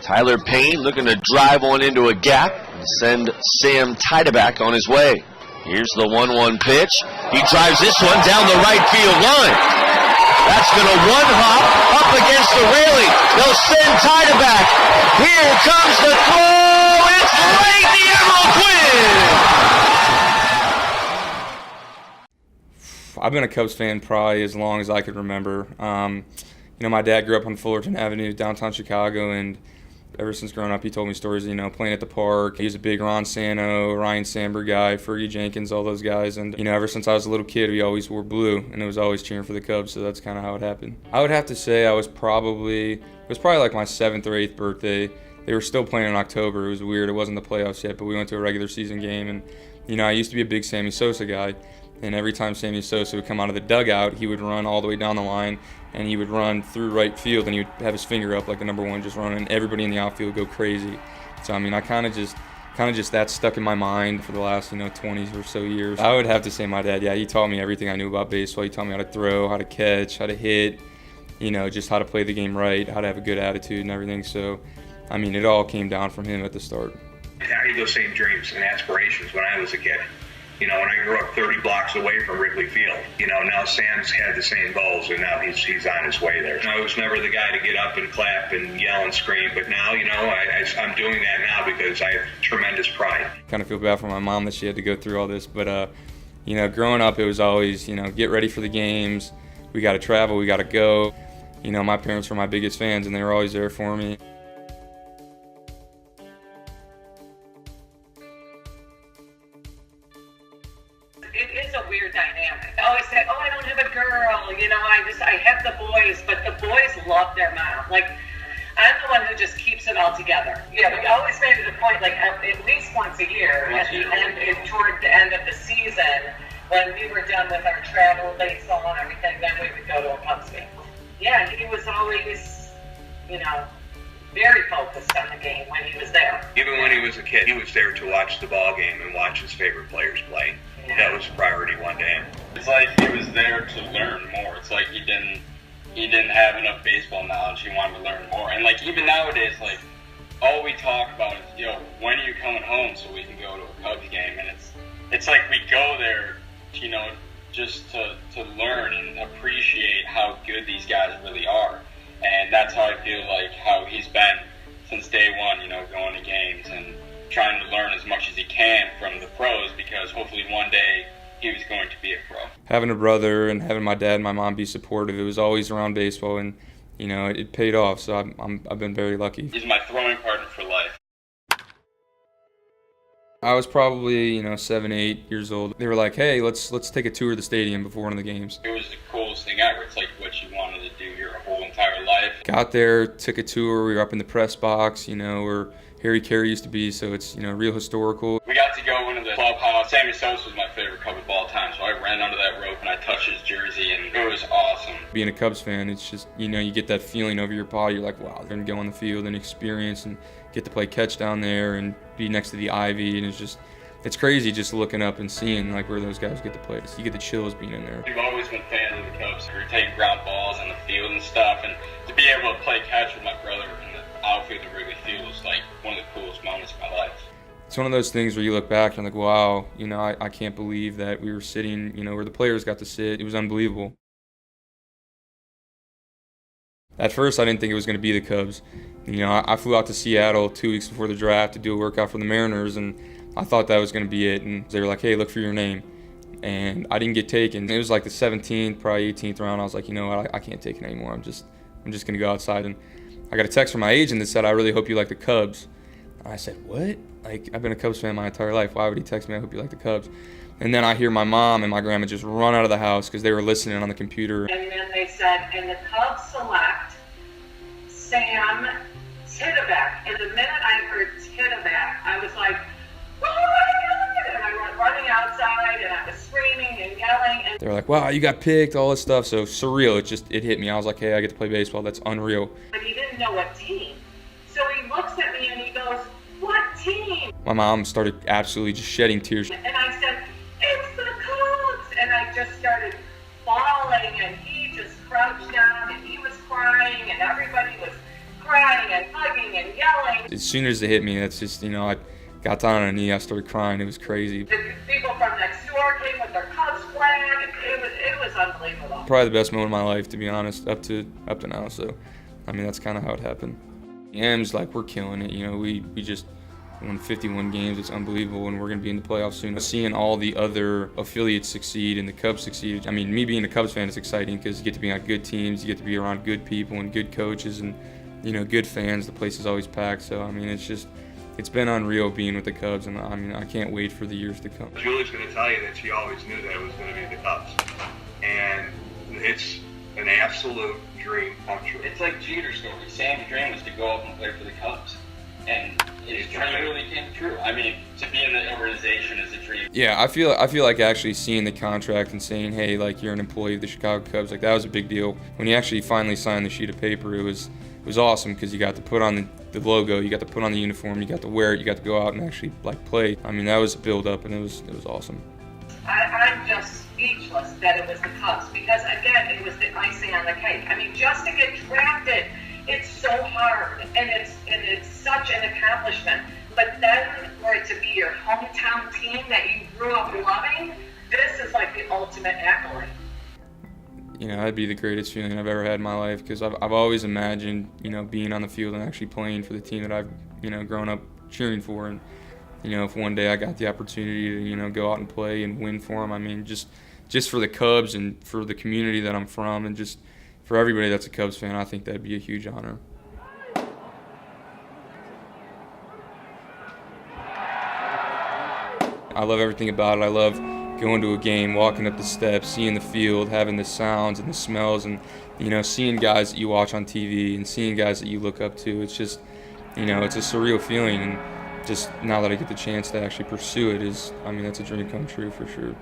Tyler Payne looking to drive one into a gap and send Sam Tidaback on his way. Here's the 1-1 pitch. He drives this one down the right field line. That's going to one-hop up against the railing. They'll send Tidaback. Here comes the throw. It's late. The Emerald win. I've been a Cubs fan probably as long as I could remember. My dad grew up on Fullerton Avenue, downtown Chicago, and ever since growing up, he told me stories, playing at the park. He was a big Ron Santo, Ryan Sandberg guy, Fergie Jenkins, all those guys. And, ever since I was a little kid, we always wore blue, and it was always cheering for the Cubs, so that's kind of how it happened. I would have to say it was probably like my 7th or 8th birthday. They were still playing in October. It was weird. It wasn't the playoffs yet, but we went to a regular season game. And, I used to be a big Sammy Sosa guy. And every time Sammy Sosa would come out of the dugout, he would run all the way down the line, and he would run through right field, and he would have his finger up like the number one just running, and everybody in the outfield would go crazy. So, I kind of just that stuck in my mind for the last, 20 or so years. I would have to say my dad, yeah, he taught me everything I knew about baseball. He taught me how to throw, how to catch, how to hit, just how to play the game right, how to have a good attitude and everything. So, it all came down from him at the start. I had those same dreams and aspirations when I was a kid. When I grew up 30 blocks away from Wrigley Field, now Sam's had the same goals, and now he's on his way there. I was never the guy to get up and clap and yell and scream, but now, I'm doing that now because I have tremendous pride. Kind of feel bad for my mom that she had to go through all this, but, growing up, it was always, get ready for the games. We got to travel, we got to go. My parents were my biggest fans, and they were always there for me. It is a weird dynamic. I always say, I don't have a girl, I have the boys, but the boys love their mom. I'm the one who just keeps it all together. Yeah, we always made it a point, at least once a year, toward the end of the season, when we were done with our travel, baseball and everything, then we would go to a Cubs game. Yeah, he was always, very focused on the game when he was there. Even when he was a kid, he was there to watch the ball game and watch his favorite players play. Yeah. That was priority one to him. It's like he was there to learn more. It's like he didn't have enough baseball knowledge. He wanted to learn more. And even nowadays, all we talk about is, when are you coming home so we can go to a Cubs game? And it's like we go there, just to learn and appreciate how good these guys really are. And that's how I feel like how he's been since day one, going to games and trying to learn as much as he can from the pros, because hopefully one day he was going to be a pro. Having a brother and having my dad and my mom be supportive, it was always around baseball, and it paid off. So I've been very lucky. He's my throwing partner for life. I was probably 7, 8 years old. They were like, "Hey, let's take a tour of the stadium before one of the games." It was the coolest thing ever. It's like what you wanted to do your whole entire life. Got there, took a tour. We were up in the press box, where Harry Carey used to be, so it's real historical. We got to go into the clubhouse. Sammy Sosa was my favorite Cub of all time, so I ran under that rope and I touched his jersey, and it was awesome. Being a Cubs fan, it's just, you get that feeling over your body. You're like, wow, they're going to go on the field and experience and get to play catch down there and be next to the ivy, and it's crazy just looking up and seeing where those guys get to play. You get the chills being in there. We've always been fans of the Cubs. We were taking ground balls on the field and stuff, and to be able to play catch with my brother in the outfield of Wrigley Field was one of the coolest moments of my life. It's one of those things where you look back and wow, I can't believe that we were sitting, where the players got to sit. It was unbelievable. At first, I didn't think it was going to be the Cubs. I flew out to Seattle 2 weeks before the draft to do a workout for the Mariners, and I thought that was going to be it. And they were like, "Hey, look for your name." And I didn't get taken. It was like the 17th, probably 18th round. I was like, you know what, I can't take it anymore. I'm just going to go outside. And I got a text from my agent that said, "I really hope you like the Cubs." And I said, "What? I've been a Cubs fan my entire life. Why would he text me, 'I hope you like the Cubs'?" And then I hear my mom and my grandma just run out of the house because they were listening on the computer. And then they said, "And the Cubs select Sam Tidaback." And the minute I heard Tidaback, I was like, "Oh my God!" And I went running outside, and I was screaming and yelling. And they were like, "Wow, you got picked," all this stuff. So surreal. It hit me. I was like, "Hey, I get to play baseball. That's unreal." But he didn't know what team. So he looks at me and he goes, "What team?" My mom started absolutely just shedding tears. And I said, "It's the Cubs!" And I just started bawling, and he just crouched down, and he was crying, and everybody was crying and hugging and yelling. As soon as it hit me, that's just, I got down on a knee, I started crying. It was crazy. The people from next door came with their Cubs flag. It was unbelievable. Probably the best moment of my life, to be honest, up to now. So, that's kind of how it happened. M's, we're killing it. We just won 51 games. It's unbelievable, and we're going to be in the playoffs soon. Seeing all the other affiliates succeed and the Cubs succeed, me being a Cubs fan is exciting because you get to be on good teams, you get to be around good people and good coaches and, good fans. The place is always packed. So, it's been unreal being with the Cubs, and I can't wait for the years to come. Julie's going to tell you that she always knew that it was going to be the Cubs. And it's an absolute dream come true. It's like Jeter's story. Sam's dream was to go up and play for the Cubs. And his dream really came true. To be in the organization is a dream. Yeah, I feel like actually seeing the contract and saying, hey, you're an employee of the Chicago Cubs, that was a big deal. When you actually finally signed the sheet of paper, it was awesome because you got to put on the logo, you got to put on the uniform, you got to wear it, you got to go out and actually play. That was a build up, and it was awesome. I'm just speechless that it was the Cubs because, again, it was the icing on the cake. Just to get drafted, it's so hard, and it's such an accomplishment. But then for it to be your hometown team that you grew up loving, this is like the ultimate accolade. That'd be the greatest feeling I've ever had in my life because I've always imagined, being on the field and actually playing for the team that I've, grown up cheering for. And, if one day I got the opportunity to, go out and play and win for them, just for the Cubs and for the community that I'm from and just for everybody that's a Cubs fan, I think that'd be a huge honor. I love everything about it. I love going to a game, walking up the steps, seeing the field, having the sounds and the smells, and seeing guys that you watch on TV and seeing guys that you look up to. It's just, it's a surreal feeling, and just now that I get the chance to actually pursue it that's a dream come true for sure.